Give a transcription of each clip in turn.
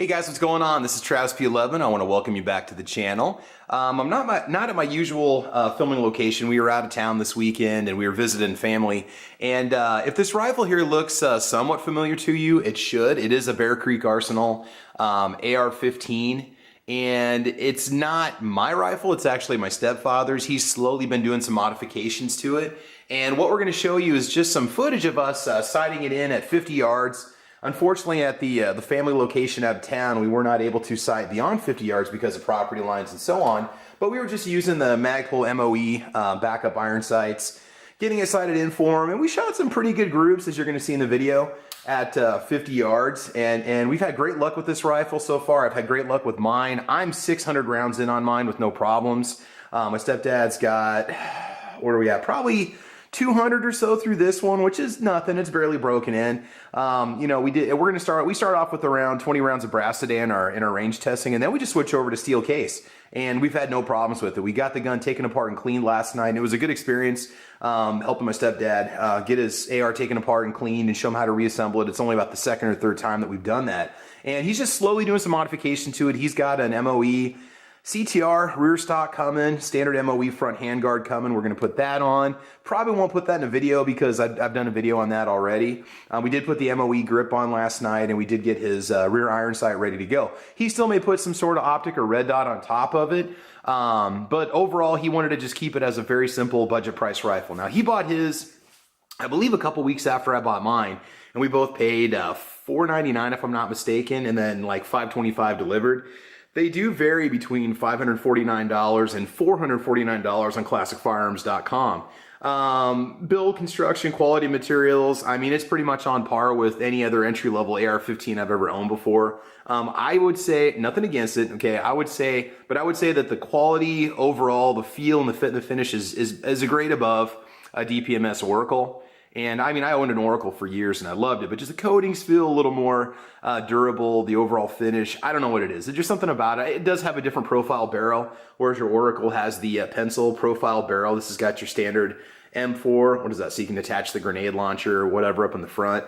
Hey guys, what's going on? This is Travis P11. I want to welcome you back to the channel. I'm not at my usual filming location. We were out of town this weekend and we were visiting family. And if this rifle here looks somewhat familiar to you, it should. It is a Bear Creek Arsenal AR-15. And it's not my rifle, it's actually my stepfather's. He's slowly been doing some modifications to it. And what we're going to show you is just some footage of us sighting it in at 50 yards. Unfortunately, at the family location out of town, we were not able to sight beyond 50 yards because of property lines and so on. But we were just using the Magpul MOE backup iron sights, getting it sighted in for them. And we shot some pretty good groups, as you're going to see in the video, at 50 yards. And we've had great luck with this rifle so far. I've had great luck with mine. I'm 600 rounds in on mine with no problems. My stepdad's got, what are we at? Probably 200 or so through this one, which is nothing. It's barely broken in. You know, we start off with around 20 rounds of brass today in our range testing, and then we just switch over to steel case. And we've had no problems with it. We got the gun taken apart and cleaned last night, and it was a good experience helping my stepdad get his AR taken apart and cleaned and show him how to reassemble it. It's only about the second or third time that we've done that. And he's just slowly doing some modification to it. He's got an MOE CTR rear stock coming, standard MOE front handguard coming. We're going to put that on. Probably won't put that in a video because I've done a video on that already. We did put the MOE grip on last night, and we did get his rear iron sight ready to go. He still may put some sort of optic or red dot on top of it, but overall he wanted to just keep it as a very simple budget price rifle. Now he bought his, I believe, a couple weeks after I bought mine, and we both paid $499 if I'm not mistaken, and then like $525 delivered. They do vary between $549 and $449 on classicfirearms.com. Build, construction, quality materials, I mean, it's pretty much on par with any other entry-level AR-15 I've ever owned before. I would say, nothing against it, okay, I would say that the quality overall, the feel and the fit and the finish is a grade above a DPMS Oracle. And I mean, I owned an Oracle for years and I loved it, but just the coatings feel a little more durable, the overall finish, I don't know what it is. There's just something about it. It does have a different profile barrel, whereas your Oracle has the pencil profile barrel. This has got your standard M4, what is that? So you can attach the grenade launcher or whatever up in the front.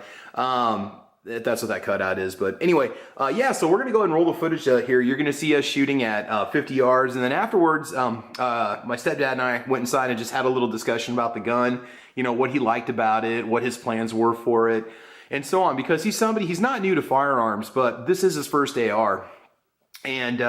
That's what that cutout is. But anyway, yeah, so we're going to go ahead and roll the footage here. You're going to see us shooting at 50 yards. And then afterwards, my stepdad and I went inside and just had a little discussion about the gun, you know, what he liked about it, what his plans were for it, and so on. Because he's not new to firearms, but this is his first AR. And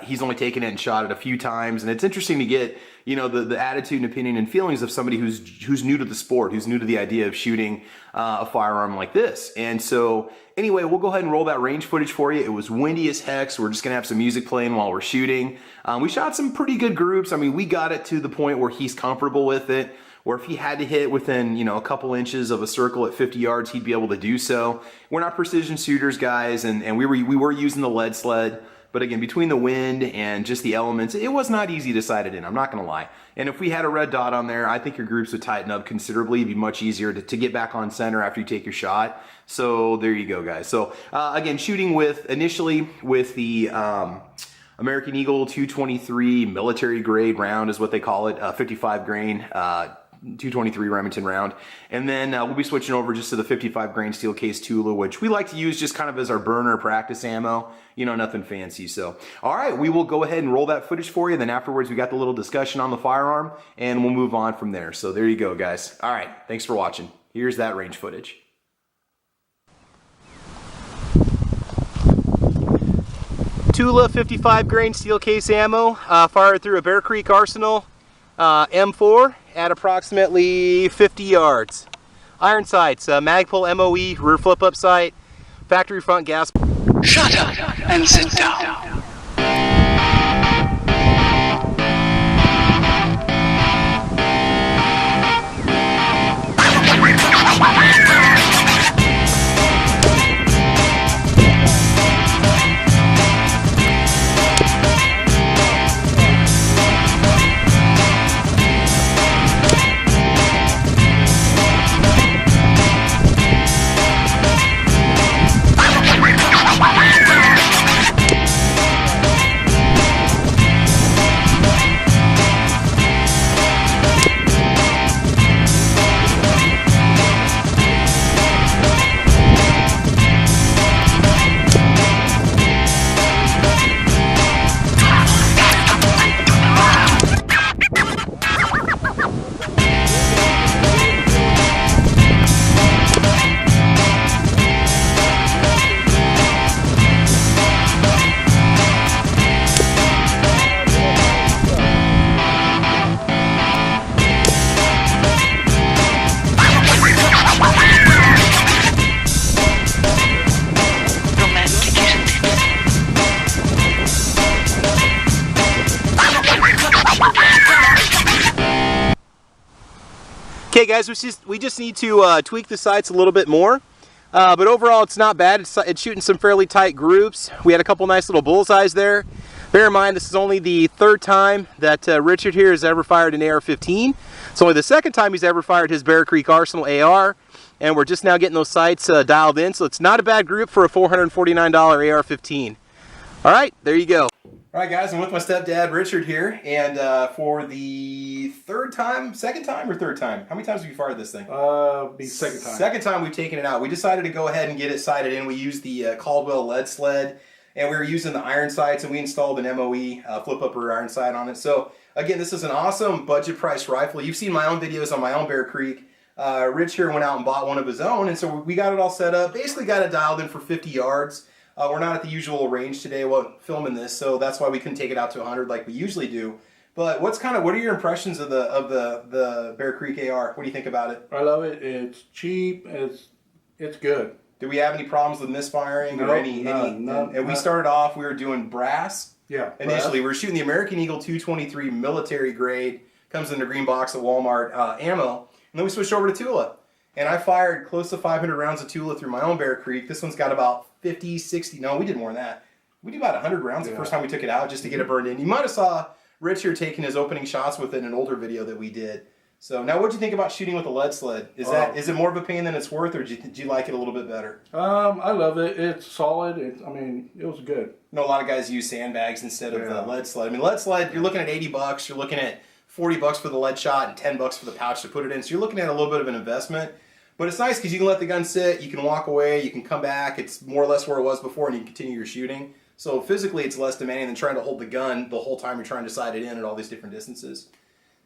he's only taken it and shot it a few times. And it's interesting to get, you know, the attitude and opinion and feelings of somebody who's new to the sport, who's new to the idea of shooting a firearm like this. And so anyway, we'll go ahead and roll that range footage for you. It was windy as heck, so we're just gonna have some music playing while we're shooting. We shot some pretty good groups. I mean, we got it to the point where he's comfortable with it, or if he had to hit within, you know, a couple inches of a circle at 50 yards, he'd be able to do so. We're not precision shooters, guys, and we were using the lead sled. But again, between the wind and just the elements, it was not easy to sight it in, I'm not gonna lie. And if we had a red dot on there, I think your groups would tighten up considerably. It'd be much easier to get back on center after you take your shot. So there you go, guys. So again, shooting initially with the American Eagle 223 military grade round is what they call it, 55 grain. 223 Remington round, and then we'll be switching over just to the 55 grain steel case Tula, which we like to use just kind of as our burner practice ammo, you know, nothing fancy. So all right, we will go ahead and roll that footage for you, then afterwards we got the little discussion on the firearm and we'll move on from there. So there you go, guys. All right, thanks for watching. Here's that range footage. Tula 55 grain steel case ammo, fired through a Bear Creek Arsenal M4 at approximately 50 yards. Iron sights, Magpul MOE rear flip up sight, factory front gas. Shut up and sit down. Okay, guys, we just need to tweak the sights a little bit more. But overall, it's not bad. It's shooting some fairly tight groups. We had a couple nice little bullseyes there. Bear in mind, this is only the third time that Richard here has ever fired an AR-15. It's only the second time he's ever fired his Bear Creek Arsenal AR, and we're just now getting those sights dialed in, so it's not a bad group for a $449 AR-15. All right, there you go. All right, guys, I'm with my stepdad, Richard, here, and for the second time or third time? How many times have you fired this thing? Be second time. Second time we've taken it out. We decided to go ahead and get it sighted in. We used the Caldwell lead sled, and we were using the iron sights, and we installed an MOE flip-up rear iron sight on it. So, again, this is an awesome budget-priced rifle. You've seen my own videos on my own Bear Creek. Rich here went out and bought one of his own, and so we got it all set up. Basically got it dialed in for 50 yards. We're not at the usual range today while filming this, so that's why we couldn't take it out to 100 like we usually do. But what are your impressions of the Bear Creek AR? What do you think about it? I love it. It's cheap. It's good. Do we have any problems with misfiring or none. And we started off, we were doing brass. Yeah. Initially, we were shooting the American Eagle 223 military grade, comes in the green box at Walmart ammo, and then we switched over to Tula. And I fired close to 500 rounds of Tula through my own Bear Creek. This one's got about 50, 60. No, we did more than that. We did about 100 rounds the first time we took it out just to get it burned in. You might have saw Rich here taking his opening shots with it in an older video that we did. So now, what do you think about shooting with a lead sled? Is it more of a pain than it's worth, or do you like it a little bit better? I love it. It's solid. It was good. You know, a lot of guys use sandbags instead of the lead sled. I mean, lead sled, you're looking at $80. You're looking at $40 for the lead shot and $10 for the pouch to put it in. So you're looking at a little bit of an investment. But it's nice because you can let the gun sit, you can walk away, you can come back. It's more or less where it was before, and you can continue your shooting. So physically, it's less demanding than trying to hold the gun the whole time you're trying to sight it in at all these different distances.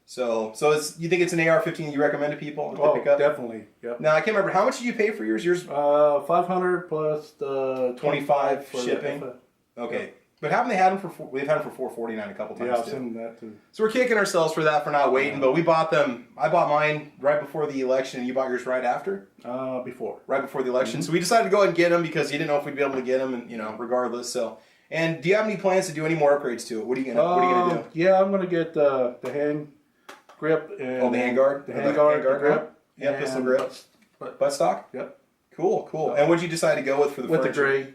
So you think it's an AR-15 you recommend to people to pick up? Definitely. Yep. Now, I can't remember. How much did you pay for yours? Yours? $500 plus the 25 for shipping. Okay. Yep. But haven't they had them for? We've had them for $449 a couple times. Yeah, I've too. seen that too. So we're kicking ourselves for that, for not waiting. But we bought them. I bought mine right before the election, and you bought yours right after. Before. Right before the election. So we decided to go ahead and get them because you didn't know if we'd be able to get them, and regardless. So, and do you have any plans to do any more upgrades to it? What are you gonna do? Yeah, I'm gonna get the hand grip and the handguard. The handguard grip. Yeah, pistol grip. Butt stock. Yep. Cool. And what'd you decide to go with for the furniture? The gray.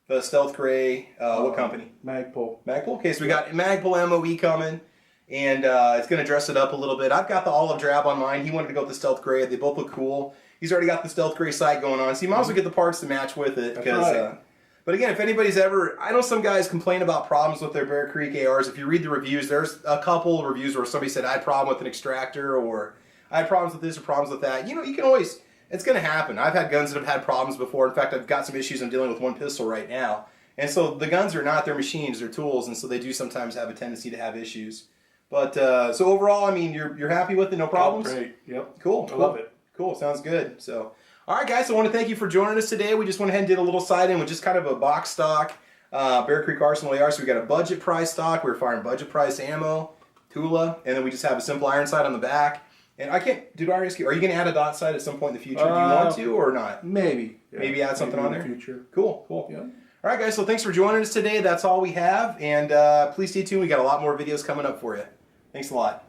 The stealth gray. What company? Magpul. Magpul. Okay, so we got Magpul MOE coming, and it's going to dress it up a little bit. I've got the olive drab on mine. He wanted to go with the stealth gray. They both look cool. He's already got the stealth gray sight going on, so you might as well get the parts to match with it. That's right. But again, if anybody's ever, I know some guys complain about problems with their Bear Creek ARs. If you read the reviews, there's a couple of reviews where somebody said I had a problem with an extractor, or I had problems with this or problems with that. You can always, it's going to happen. I've had guns that have had problems before. In fact, I've got some issues. I'm dealing with one pistol right now. And so the guns are not their machines, they're tools, and so they do sometimes have a tendency to have issues. But so overall, I mean, you're happy with it, no problems? Oh, great. Yep. Cool. I love it. Cool. Sounds good. So, all right, guys. I want to thank you for joining us today. We just went ahead and did a little sight-in with just kind of a box stock Bear Creek Arsenal AR. So we got a budget price stock. We were firing budget price ammo, Tula, and then we just have a simple iron sight on the back. And did I ask you, are you going to add a dot sight at some point in the future? Do you want to or not? Maybe. Yeah. Maybe add something on there? In the future. Cool. Yeah. All right, guys, so thanks for joining us today. That's all we have, and please stay tuned. We got a lot more videos coming up for you. Thanks a lot.